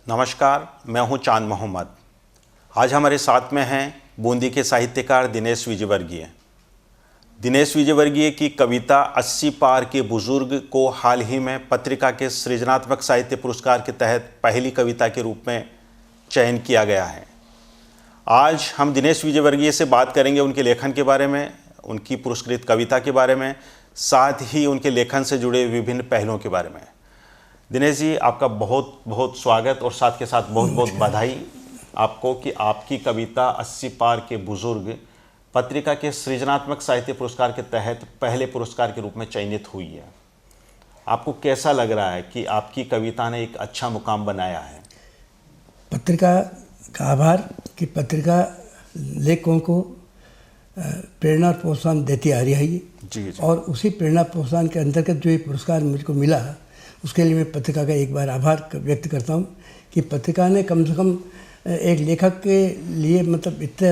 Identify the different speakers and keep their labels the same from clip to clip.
Speaker 1: नमस्कार, मैं हूं चांद मोहम्मद। आज हमारे साथ में हैं बूंदी के साहित्यकार दिनेश विजयवर्गीय। दिनेश विजयवर्गीय की कविता 80 पार के बुजुर्ग को हाल ही में पत्रिका के सृजनात्मक साहित्य पुरस्कार के तहत पहली कविता के रूप में चयन किया गया है। आज हम दिनेश विजयवर्गीय से बात करेंगे उनके लेखन के बारे में, उनकी पुरस्कृत कविता के बारे में, साथ ही उनके लेखन से जुड़े विभिन्न पहलुओं के बारे में। दिनेश जी, आपका बहुत बहुत स्वागत और साथ के साथ बहुत बहुत बधाई आपको कि आपकी कविता 80 पार के बुजुर्ग पत्रिका के सृजनात्मक साहित्य पुरस्कार के तहत पहले पुरस्कार के रूप में चयनित हुई है। आपको कैसा लग रहा है कि आपकी कविता ने एक अच्छा मुकाम बनाया है?
Speaker 2: पत्रिका का आभार कि पत्रिका लेखकों को प्रेरणा और प्रोत्साहन देती आ रही है
Speaker 1: जी।
Speaker 2: और उसी प्रेरणा प्रोत्साहन के अंतर्गत जो ये पुरस्कार मुझको मिला, उसके लिए मैं पत्रिका का एक बार आभार व्यक्त करता हूँ कि पत्रिका ने कम से कम एक लेखक के लिए मतलब इतने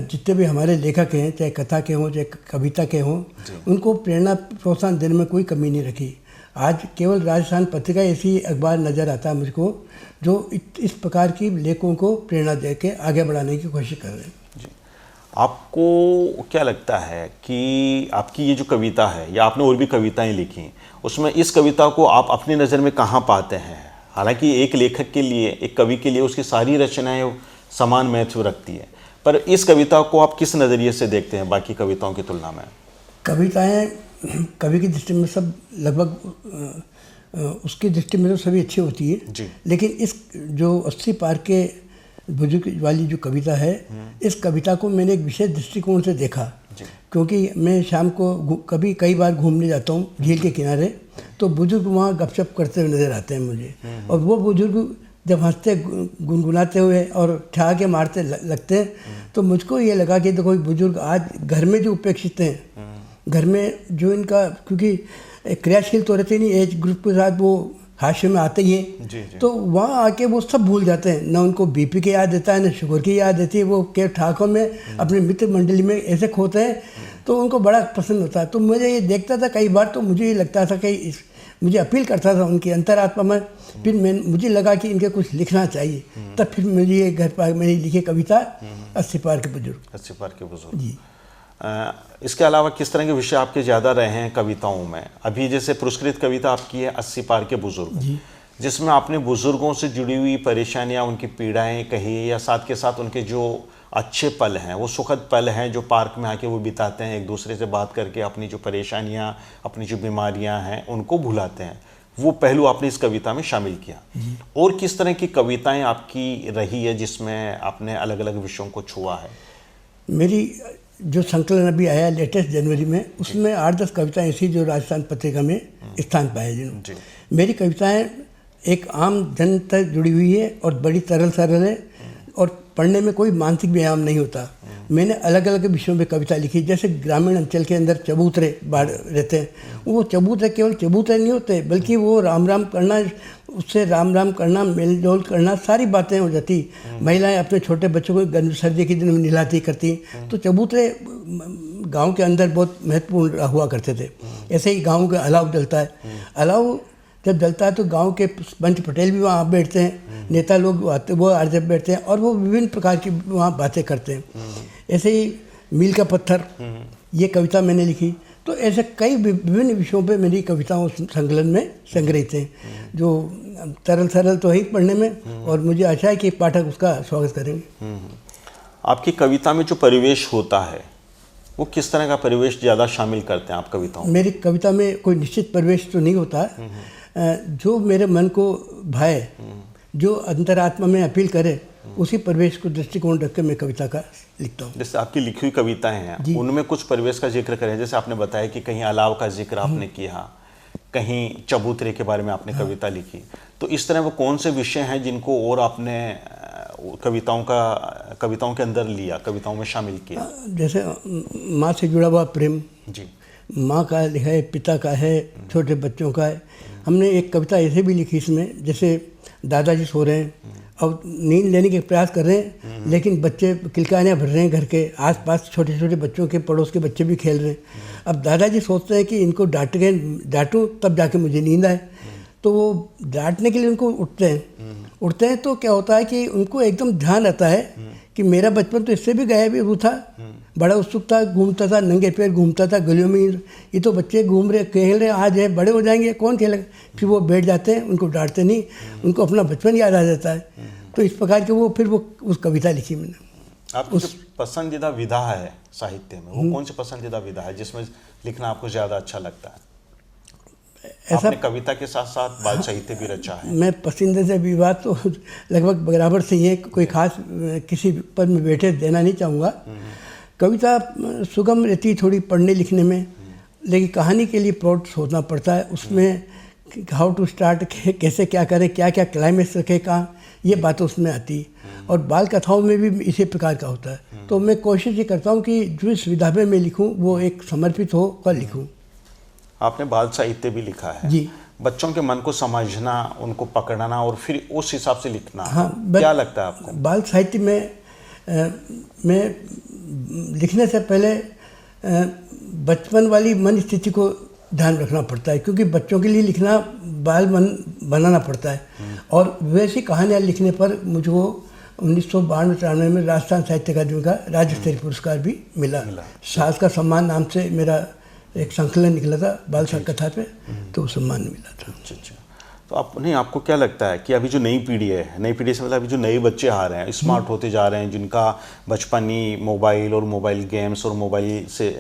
Speaker 2: जितने भी हमारे लेखक हैं, चाहे कथा के हों चाहे कविता के हों, उनको प्रेरणा प्रोत्साहन देने में कोई कमी नहीं रखी। आज केवल राजस्थान पत्रिका ऐसी अखबार नज़र आता है मुझको जो इस प्रकार की लेखकों को प्रेरणा दे के आगे बढ़ाने की कोशिश कर रहे हैं।
Speaker 1: आपको क्या लगता है कि आपकी ये जो कविता है या आपने और भी कविताएं लिखी, उसमें इस कविता को आप अपनी नज़र में कहाँ पाते हैं? हालांकि एक लेखक के लिए, एक कवि के लिए उसकी सारी रचनाएं समान महत्व रखती है, पर इस कविता को आप किस नज़रिए से देखते हैं बाकी कविताओं की तुलना में?
Speaker 2: कविताएं कवि की दृष्टि में सब लगभग उसकी दृष्टि में तो सभी अच्छी होती है
Speaker 1: जी।
Speaker 2: लेकिन इस जो 80 पार के बुजुर्ग वाली जो कविता है, इस कविता को मैंने एक विशेष दृष्टिकोण से देखा क्योंकि मैं शाम को कई बार घूमने जाता हूँ झील के किनारे, तो बुजुर्ग वहाँ गपशप करते हुए नज़र आते हैं मुझे। और वो बुजुर्ग जब हंसते गुनगुनाते हुए और ठहाके मारते लगते हैं, तो मुझको ये लगा कि देखो बुजुर्ग आज घर में जो उपेक्षित हैं, घर में जो इनका, क्योंकि क्रियाशील तो रहते नहीं, एज ग्रुप के साथ वो हाशिए में आते ही हैं, तो वहाँ आके वो सब भूल जाते हैं। ना उनको बीपी की याद देता है, ना शुगर की याद देती है। वो के ठाकों में अपने मित्र मंडली में ऐसे खोते हैं, तो उनको बड़ा पसंद होता है। तो मुझे ये देखता था कई बार, तो मुझे ये लगता था कि मुझे अपील करता था उनकी अंतरात्मा में। फिर मुझे लगा कि इनके कुछ लिखना चाहिए, तब फिर मुझे ये घर पर मैंने लिखी कविता 80 पार के बुजुर्ग।
Speaker 1: 80 पार के बुजुर्ग जी। इसके अलावा किस तरह के विषय आपके ज़्यादा रहे हैं कविताओं में? अभी जैसे पुरस्कृत कविता आपकी है 80 पार के बुजुर्ग, जिसमें आपने बुजुर्गों से जुड़ी हुई परेशानियां, उनकी पीड़ाएं कही, या साथ के साथ उनके जो अच्छे पल हैं, वो सुखद पल हैं जो पार्क में आके वो बिताते हैं, एक दूसरे से बात करके अपनी जो परेशानियां, अपनी जो बीमारियां हैं उनको भुलाते हैं, वो पहलू आपने इस कविता में शामिल किया। और किस तरह की कविताएँ आपकी रही है जिसमें आपने अलग अलग विषयों को छुआ है?
Speaker 2: मेरी जो संकलन अभी आया लेटेस्ट जनवरी में, उसमें 8-10 कविताएं ऐसी जो राजस्थान पत्रिका में स्थान पाए जिन्होंने। मेरी कविताएं एक आम जन तक जुड़ी हुई है और बड़ी सरल है और पढ़ने में कोई मानसिक व्यायाम नहीं होता। मैंने अलग अलग विषयों में कविता लिखी, जैसे ग्रामीण अंचल के अंदर चबूतरे बाढ़ रहते हैं, वो चबूतरे केवल चबूतरे नहीं होते, बल्कि वो राम राम करना, उससे राम राम करना, मेल जोल करना, सारी बातें हो जाती। महिलाएं अपने छोटे बच्चों को गर्म सर्दी के दिन में नहलाती करती, तो चबूतरे गांव के अंदर बहुत महत्वपूर्ण हुआ करते थे। ऐसे ही गांव का अलाव जलता है, अलाव जब जलता है तो गांव के पंच पटेल भी वहाँ बैठते हैं, नेता लोग आते, वो जब बैठते हैं और वो विभिन्न प्रकार की वहाँ बातें करते हैं। ऐसे ही मील का पत्थर, ये कविता मैंने लिखी। तो ऐसे कई विभिन्न विषयों पे मेरी कविताओं संकलन में संग्रहित हैं, जो सरल तो है पढ़ने में, और मुझे आशा है कि पाठक उसका स्वागत करेंगे।
Speaker 1: आपकी कविता में जो परिवेश होता है, वो किस तरह का परिवेश ज़्यादा शामिल करते हैं आप कविताओं? मेरी
Speaker 2: कविता में कोई निश्चित परिवेश तो नहीं होता, जो मेरे मन को भाए, जो अंतरात्मा में अपील करे, उसी परिवेश को दृष्टिकोण रख के मैं कविता का लिखता हूँ।
Speaker 1: जैसे आपकी लिखी हुई कविताएं हैं, उनमें कुछ परिवेश का जिक्र करें। जैसे आपने बताया कि कहीं अलाव का जिक्र आपने किया, कहीं चबूतरे के बारे में आपने कविता लिखी, तो इस तरह वो कौन से विषय हैं जिनको और आपने कविताओं के अंदर लिया, कविताओं में शामिल किया?
Speaker 2: जैसे माँ से जुड़ा हुआ प्रेम
Speaker 1: जी,
Speaker 2: माँ का है, पिता का है, छोटे बच्चों का है। हमने एक कविता ऐसे भी लिखी इसमें, जैसे दादाजी सो रहे हैं और नींद लेने के प्रयास कर रहे हैं, लेकिन बच्चे किलकारियाँ भर रहे हैं, घर के आसपास छोटे छोटे बच्चों के, पड़ोस के बच्चे भी खेल रहे हैं। अब दादाजी सोचते हैं कि इनको डांटूं तब जाके मुझे नींद आए, तो वो डांटने के लिए उनको उठते हैं तो क्या होता है कि उनको एकदम ध्यान रहता है कि मेरा बचपन तो इससे भी गायब ही था, बड़ा उत्सुक था, घूमता था, नंगे पैर घूमता था गलियों में, ये तो बच्चे घूम रहे खेल रहे, आज है बड़े हो जाएंगे कौन खेलेगा। फिर वो बैठ जाते हैं, उनको डांटते नहीं, उनको अपना बचपन याद आ जाता है। तो इस प्रकार के वो फिर वो उस कविता लिखी मैंने।
Speaker 1: आपकी जो पसंदीदा विधा है साहित्य में, वो कौन सी पसंदीदा विधा है जिसमें लिखना आपको ज़्यादा अच्छा लगता है?
Speaker 2: ऐसा
Speaker 1: आपने कविता के साथ साथ बाल साहित्य भी रचा है।
Speaker 2: मैं पसंदीदा से विवाद तो लगभग बराबर से ही है, कोई खास किसी पर मैं बैठे देना नहीं चाहूँगा। कविता सुगम रहती थोड़ी पढ़ने लिखने में, लेकिन कहानी के लिए प्लॉट सोचना पड़ता है, उसमें हाउ टू स्टार्ट, कैसे क्या करें, क्या क्या क्लाइमेक्स रखे, कहाँ, ये बात उसमें आती। और बाल कथाओं में भी इसी प्रकार का होता है। तो मैं कोशिश ये करता हूँ कि जिस विधा में मैं लिखूँ वो एक समर्पित हो कर लिखूँ।
Speaker 1: आपने बाल साहित्य भी लिखा है
Speaker 2: जी।
Speaker 1: बच्चों के मन को समझना, उनको पकड़ना और फिर उस हिसाब से लिखना,
Speaker 2: हाँ,
Speaker 1: क्या लगता है आपको?
Speaker 2: बाल साहित्य में लिखने से पहले बचपन वाली मन स्थिति को ध्यान रखना पड़ता है, क्योंकि बच्चों के लिए लिखना बाल मन बनाना पड़ता है। और वैसी कहानियाँ लिखने पर मुझको 1992-93 में राजस्थान साहित्य अकादमी का राज्य स्तरीय पुरस्कार भी मिला। सास का सम्मान नाम से मेरा एक संकलन निकला था बाल कथा पे, तो सम्मान मिला था।
Speaker 1: अच्छा। तो आपको क्या लगता है कि अभी जो नई पीढ़ी है, नई पीढ़ी से मतलब अभी जो नए बच्चे आ रहे हैं, स्मार्ट होते जा रहे हैं, जिनका बचपन ही मोबाइल और मोबाइल गेम्स और मोबाइल से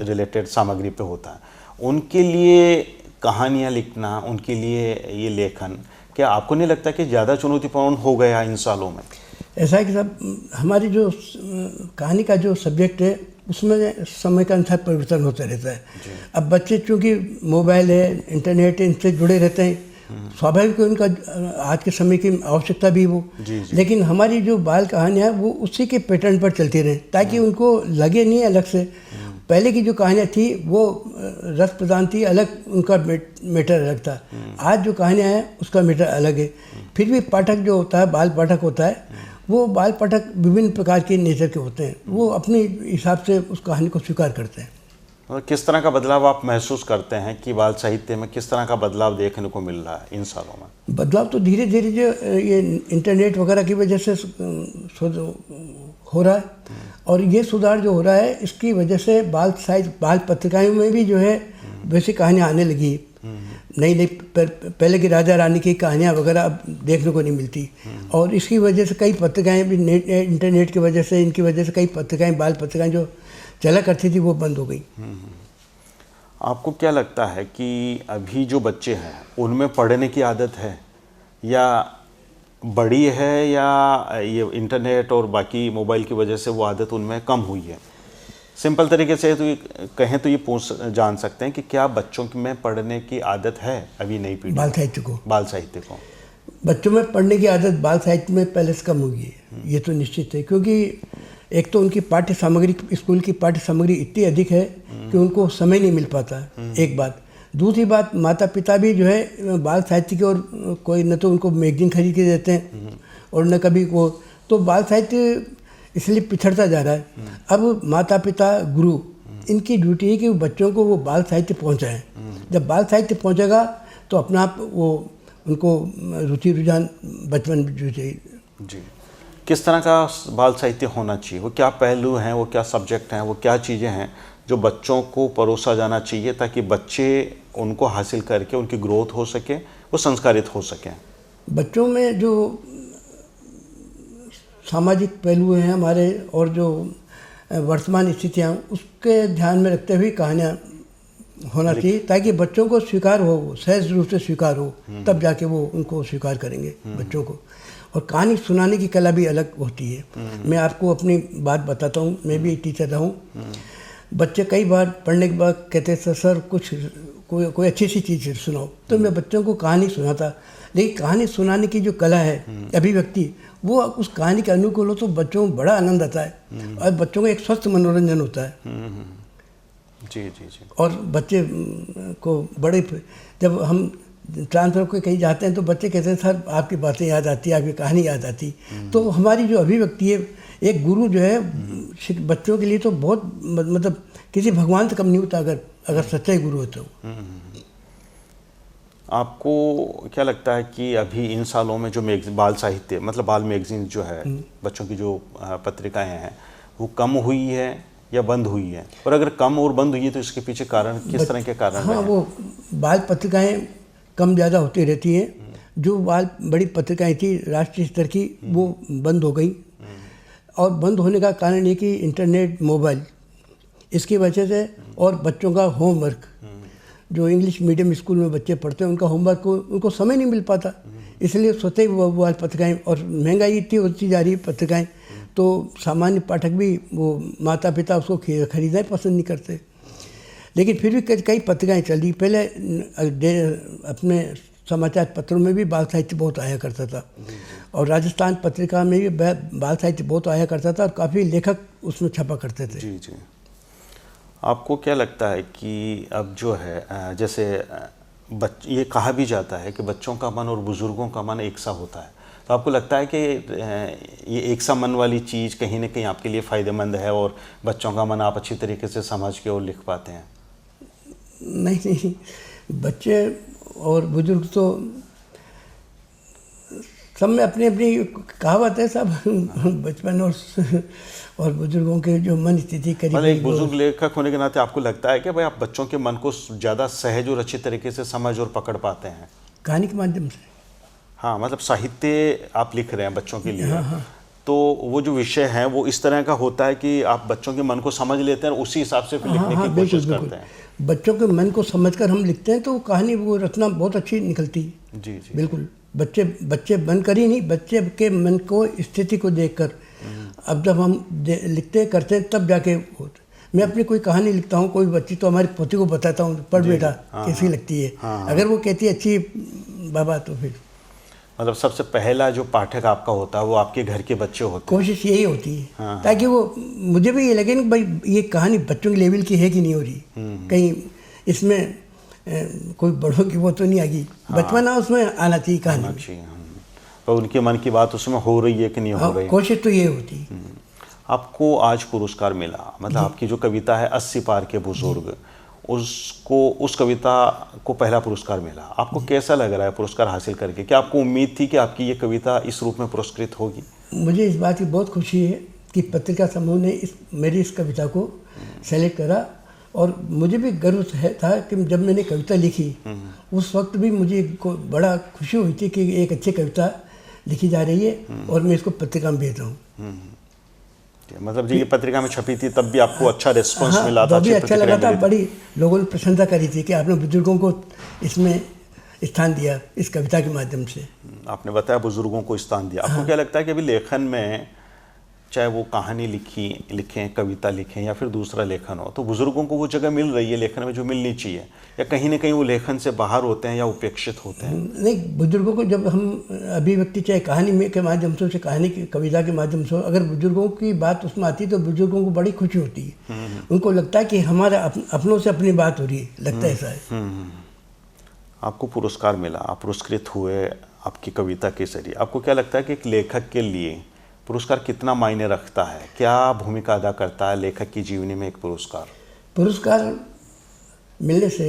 Speaker 1: रिलेटेड सामग्री पे होता है, उनके लिए कहानियाँ लिखना, उनके लिए ये लेखन, क्या आपको नहीं लगता कि ज़्यादा चुनौतीपूर्ण हो गया इन सालों में?
Speaker 2: ऐसा है कि साहब हमारी जो कहानी का जो सब्जेक्ट है उसमें समय के अनुसार परिवर्तन होता रहता है। अब बच्चे चूँकि मोबाइल है, इंटरनेट है, इनसे जुड़े रहते हैं, स्वाभाविक है उनका आज के समय की आवश्यकता भी वो। लेकिन हमारी जो बाल कहानियाँ वो उसी के पैटर्न पर चलती रहें, ताकि उनको लगे नहीं अलग से। पहले की जो कहानियाँ थी वो रस प्रधान थी, अलग उनका मैटर अलग था। आज जो कहानियाँ हैं उसका मैटर अलग है। फिर भी पाठक जो होता है, बाल पाठक होता है, वो बाल पाठक विभिन्न प्रकार के नेचर के होते हैं, वो अपने हिसाब से उस कहानी को स्वीकार करते हैं।
Speaker 1: और किस तरह का बदलाव आप महसूस करते हैं कि बाल साहित्य में किस तरह का बदलाव देखने को मिल रहा है इन सालों में?
Speaker 2: बदलाव तो धीरे धीरे जो ये इंटरनेट वगैरह की वजह से हो रहा है, और ये सुधार जो हो रहा है इसकी वजह से बाल पत्रिकाओं में भी जो है वैसी कहानियाँ आने लगी। नई पहले की राजा रानी की कहानियाँ वगैरह अब देखने को नहीं मिलती, और इसकी वजह से कई पत्रिकाएं भी इंटरनेट की वजह से, इनकी वजह से कई पत्रिकाएं, बाल पत्रिकाएं जो चला करती थी वो बंद हो गई।
Speaker 1: आपको क्या लगता है कि अभी जो बच्चे हैं उनमें पढ़ने की आदत है या बड़ी है, या ये इंटरनेट और बाकी मोबाइल की वजह से वो आदत उनमें कम हुई है? सिंपल तरीके से तो कहें तो ये जान सकते हैं कि क्या बच्चों में पढ़ने की आदत है अभी नई पीढ़ी?
Speaker 2: बाल साहित्य को बच्चों में पढ़ने की आदत बाल साहित्य में पहले से कम हुई है, ये तो निश्चित है। क्योंकि एक तो उनकी पाठ्य सामग्री, स्कूल की पाठ्य सामग्री इतनी अधिक है कि उनको समय नहीं मिल पाता, एक बात। दूसरी बात, माता पिता भी जो है बाल साहित्य की और कोई न तो उनको मैगजीन खरीद के देते हैं और न कभी वो, तो बाल साहित्य इसलिए पिछड़ता जा रहा है। अब माता पिता, गुरु, इनकी ड्यूटी है कि वो बच्चों को वो बाल साहित्य पहुँचाएँ। जब बाल साहित्य पहुँचेगा तो अपना आप वो उनको रुचि रुझान बचपन में जो चाहिए।
Speaker 1: जी, किस तरह का बाल साहित्य होना चाहिए? वो क्या पहलू हैं, वो क्या सब्जेक्ट हैं, वो क्या चीज़ें हैं जो बच्चों को परोसा जाना चाहिए ताकि बच्चे उनको हासिल करके उनकी ग्रोथ हो सके, वो संस्कारित हो सकें?
Speaker 2: बच्चों में जो सामाजिक पहलू हैं हमारे और जो वर्तमान स्थितियाँ, उसके ध्यान में रखते हुए कहानियाँ होना चाहिए, ताकि बच्चों को स्वीकार हो, सहज रूप से स्वीकार हो, तब जाके वो उनको स्वीकार करेंगे बच्चों को। और कहानी सुनाने की कला भी अलग होती है। मैं आपको अपनी बात बताता हूँ, मैं भी टीचर रहा हूँ। बच्चे कई बार पढ़ने के बाद कहते थे सर कोई अच्छी सी चीज़ सुनाओ, तो मैं बच्चों को कहानी सुनाता। लेकिन कहानी सुनाने की जो कला है, अभिव्यक्ति, वो उस कहानी के अनुकूल हो तो बच्चों को बड़ा आनंद आता है और बच्चों को एक स्वस्थ मनोरंजन होता है।
Speaker 1: जी जी जी।
Speaker 2: और बच्चे को बड़े, जब हम ट्रांसफर को कहीं जाते हैं तो बच्चे कहते हैं सर आपकी बातें याद आती, आपकी कहानी याद आती। तो हमारी जो अभिव्यक्ति है, एक गुरु जो है बच्चों के लिए तो बहुत, मतलब किसी भगवान से कम नहीं होता अगर सच्चा गुरु हो तो।
Speaker 1: आपको क्या लगता है कि अभी इन सालों में जो बाल साहित्य मतलब बाल मैगजीन जो है, बच्चों की जो पत्रिकाएं हैं, वो कम हुई है या बंद हुई है? और अगर कम और बंद हुई है तो इसके पीछे कारण किस तरह के कारण
Speaker 2: हाँ,
Speaker 1: रहे हैं?
Speaker 2: वो बाल पत्रिकाएं कम ज़्यादा होती रहती हैं। जो बाल बड़ी पत्रिकाएं थी राष्ट्रीय स्तर की, वो बंद हो गई। और बंद होने का कारण ये कि इंटरनेट, मोबाइल, इसकी वजह से, और बच्चों का होमवर्क, जो इंग्लिश मीडियम स्कूल में बच्चे पढ़ते हैं उनका होमवर्क को उनको समय नहीं मिल पाता, इसलिए स्वतः ही वो बाल पत्रिकाएँ, और महंगाई इतनी होती जा रही है पत्रिकाएँ, तो सामान्य पाठक भी, वो माता पिता उसको खरीदना ही पसंद नहीं करते। लेकिन फिर भी कई पत्रिकाएँ चल रही। पहले अपने समाचार पत्रों में भी बाल साहित्य बहुत आया करता था, और राजस्थान पत्रिका में भी बाल साहित्य बहुत आया करता था, और काफ़ी लेखक उसमें छपा करते थे।
Speaker 1: जी जी। आपको क्या लगता है कि अब जो है जैसे ये कहा भी जाता है कि बच्चों का मन और बुज़ुर्गों का मन एक सा होता है, तो आपको लगता है कि ये एक सा मन वाली चीज़ कहीं ना कहीं आपके लिए फ़ायदेमंद है और बच्चों का मन आप अच्छी तरीके से समझ के और लिख पाते हैं?
Speaker 2: नहीं नहीं, बच्चे और बुजुर्ग तो सब में अपनी अपनी कहावत है, सब बचपन और बुजुर्गों के जो मन स्थिति करीब।
Speaker 1: मतलब एक बुजुर्ग लेखक होने के नाते आपको लगता है कि भाई आप बच्चों के मन को ज़्यादा सहज और अच्छी तरीके से समझ और पकड़ पाते हैं
Speaker 2: कहानी के माध्यम से?
Speaker 1: हाँ, मतलब साहित्य आप लिख रहे हैं बच्चों के लिए।
Speaker 2: हाँ हाँ।
Speaker 1: तो वो जो विषय है वो इस तरह का होता है कि आप बच्चों के मन को समझ लेते हैं और उसी हिसाब से फिर लिखने की कोशिश करते हैं।
Speaker 2: बच्चों के मन को समझकर हम लिखते हैं तो कहानी वो रचना बहुत अच्छी निकलती है।
Speaker 1: जी जी,
Speaker 2: बिल्कुल। बच्चे बनकर ही नहीं, बच्चे के मन को, स्थिति को देखकर अब जब हम लिखते करते हैं तब जाके होता। मैं अपनी कोई कहानी लिखता हूँ, कोई बच्ची, तो हमारी पोती को बताता हूँ, पढ़ बेटा कैसी लगती है। अगर वो कहती है अच्छी बाबा, तो फिर
Speaker 1: मतलब सबसे पहला जो पाठक आपका होता है वो आपके घर के बच्चे होते हैं।
Speaker 2: कोशिश यही होती है ताकि वो, मुझे भी ये लगे कि भाई ये कहानी बच्चों के लेवल की है कि नहीं हो रही, कहीं इसमें कोई बड़ों की वो तो नहीं आएगी। बचपना उसमें आना चाहिए कहानी,
Speaker 1: तो उनके मन की बात उसमें हो रही है कि नहीं हो रही।
Speaker 2: कोशिश तो ये होती है।
Speaker 1: आपको आज पुरस्कार मिला, मतलब आपकी जो कविता है 80 पार के बुजुर्ग, उसको, उस कविता को पहला पुरस्कार मिला। आपको कैसा लग रहा है पुरस्कार हासिल करके? क्या आपको उम्मीद थी कि आपकी ये कविता इस रूप में पुरस्कृत होगी?
Speaker 2: मुझे इस बात की बहुत खुशी है कि पत्रिका समूह ने मेरी इस कविता को सेलेक्ट करा, और मुझे भी गर्व था कि जब मैंने कविता लिखी उस वक्त भी मुझे बड़ा खुशी हुई थी कि एक अच्छी कविता लिखी जा रही है और मैं इसको पत्रिका में भेज रहा हूँ।
Speaker 1: मतलब जी ये पत्रिका में छपी थी तब भी आपको अच्छा रिस्पॉन्स मिला था?
Speaker 2: भी अच्छा लगा था, बड़ी लोगों ने प्रशंसा करी थी कि आपने बुजुर्गों को इसमें स्थान दिया इस कविता के माध्यम से।
Speaker 1: आपने बताया बुजुर्गों को स्थान दिया। आपको क्या लगता है कि अभी लेखन में, चाहे वो कहानी लिखें, कविता लिखें या फिर दूसरा लेखन हो, तो बुजुर्गों को वो जगह मिल रही है लेखन में जो मिलनी चाहिए, या कहीं ना कहीं वो लेखन से बाहर होते हैं या उपेक्षित होते हैं?
Speaker 2: नहीं, बुजुर्गों को जब हम अभिव्यक्ति, चाहे कहानी में के माध्यम से, कहानी की कविता के माध्यम से, अगर बुजुर्गों की बात उसमें आती है तो बुजुर्गों को बड़ी खुशी होती है। उनको लगता है कि हमारे अपनों से अपनी बात हो रही है, लगता है ऐसा है।
Speaker 1: आपको पुरस्कार मिला, आप पुरस्कृत हुए आपकी कविता के जरिए। आपको क्या लगता है कि एक लेखक के लिए पुरस्कार कितना मायने रखता है? क्या भूमिका अदा करता है लेखक की जीवनी में एक पुरस्कार?
Speaker 2: पुरस्कार मिलने से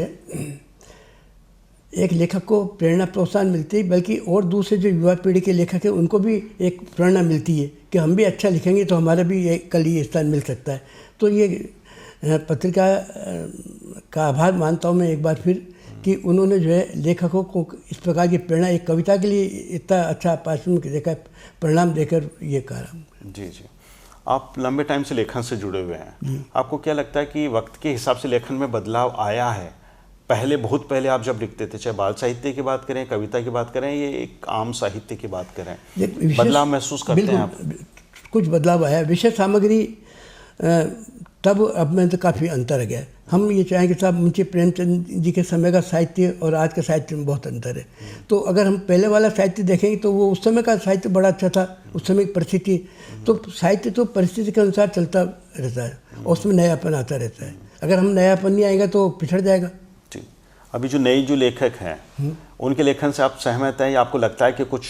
Speaker 2: एक लेखक को प्रेरणा, प्रोत्साहन मिलती है, बल्कि और दूसरे जो युवा पीढ़ी के लेखक हैं उनको भी एक प्रेरणा मिलती है कि हम भी अच्छा लिखेंगे तो हमारा भी एक कल ये स्थान मिल सकता है। तो ये पत्रिका का आभार मानता हूँ मैं एक बार फिर कि उन्होंने जो है लेखकों को इस प्रकार की प्रेरणा, एक कविता के लिए इतना अच्छा पारिश्रमिक देकर, परिणाम देकर ये कहा।
Speaker 1: जी जी, आप लंबे टाइम से लेखन से जुड़े हुए हैं। आपको क्या लगता है कि वक्त के हिसाब से लेखन में बदलाव आया है? पहले, बहुत पहले आप जब लिखते थे, चाहे बाल साहित्य की बात करें, कविता की बात करें, ये एक आम साहित्य की बात करें, बदलाव महसूस करते हैं आप?
Speaker 2: कुछ बदलाव आया। विषय सामग्री तब अब में तो काफ़ी अंतर आ गया। हम ये चाहें कि साहब मुंशी प्रेमचंद जी के समय का साहित्य और आज के साहित्य में बहुत अंतर है। तो अगर हम पहले वाला साहित्य देखेंगे तो वो उस समय का साहित्य बड़ा अच्छा था, उस समय की परिस्थिति, तो साहित्य तो परिस्थिति के अनुसार चलता रहता है और उसमें नयापन आता रहता है। अगर हम नयापन नहीं आएगा तो पिछड़ जाएगा।
Speaker 1: जी, अभी जो नए जो लेखक हैं उनके लेखन से आप सहमत हैं या आपको लगता है कि कुछ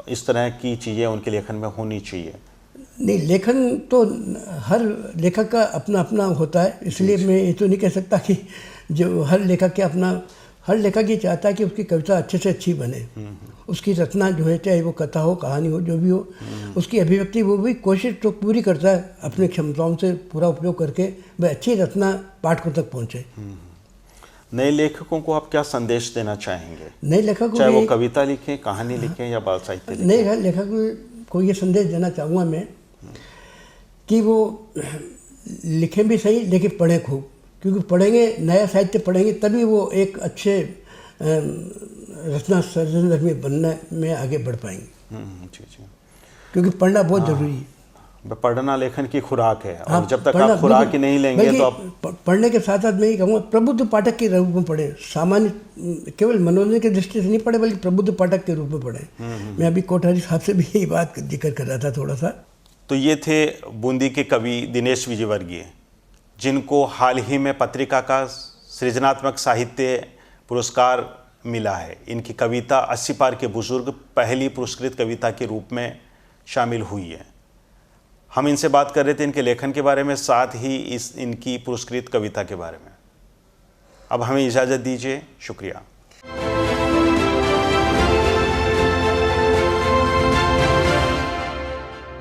Speaker 1: इस तरह की चीज़ें उनके लेखन में होनी चाहिए?
Speaker 2: नहीं, लेखन तो हर लेखक का अपना अपना होता है, इसलिए मैं ये तो नहीं कह सकता कि जो हर लेखक के अपना हर लेखक ये चाहता है कि उसकी कविता अच्छे से अच्छी बने, उसकी रचना जो है, चाहे वो कथा हो, कहानी हो, जो भी हो, उसकी अभिव्यक्ति वो भी कोशिश तो पूरी करता है अपनी क्षमताओं से पूरा उपयोग करके वह अच्छी रचना पाठकों तक पहुँचे।
Speaker 1: नए लेखकों को आप क्या संदेश देना चाहेंगे?
Speaker 2: नए लेखक
Speaker 1: चाहे वो कविता लिखें, कहानी लिखें या बाल साहित्य लिखें।
Speaker 2: नए लेखक को ये संदेश देना चाहूँगा मैं कि वो लिखें भी सही लेकिन पढ़ें खूब, क्योंकि पढ़ेंगे, नया साहित्य पढ़ेंगे तभी वो एक अच्छे रचना सर्जन बनने में आगे बढ़ पाएंगे।
Speaker 1: जी जी,
Speaker 2: क्योंकि पढ़ना बहुत जरूरी है।
Speaker 1: पढ़ना लेखन की खुराक है, और
Speaker 2: हाँ,
Speaker 1: जब तक आप खुराक ही नहीं लेंगे तो आप
Speaker 2: पढ़ने के साथ साथ मैं ये कहूँगा प्रबुद्ध पाठक के रूप में पढ़ें। सामान्य केवल मनोरंजन की दृष्टि से नहीं पढ़े, बल्कि प्रबुद्ध पाठक के रूप में पढ़ें। मैं अभी कोठारी साहब से भी यही बात जिक्र कर रहा था थोड़ा सा।
Speaker 1: तो ये थे बूंदी के कवि दिनेश विजयवर्गीय, जिनको हाल ही में पत्रिका का सृजनात्मक साहित्य पुरस्कार मिला है। इनकी कविता 80 पार के बुजुर्ग पहली पुरस्कृत कविता के रूप में शामिल हुई है। हम इनसे बात कर रहे थे इनके लेखन के बारे में, साथ ही इनकी पुरस्कृत कविता के बारे में। अब हमें इजाज़त दीजिए, शुक्रिया।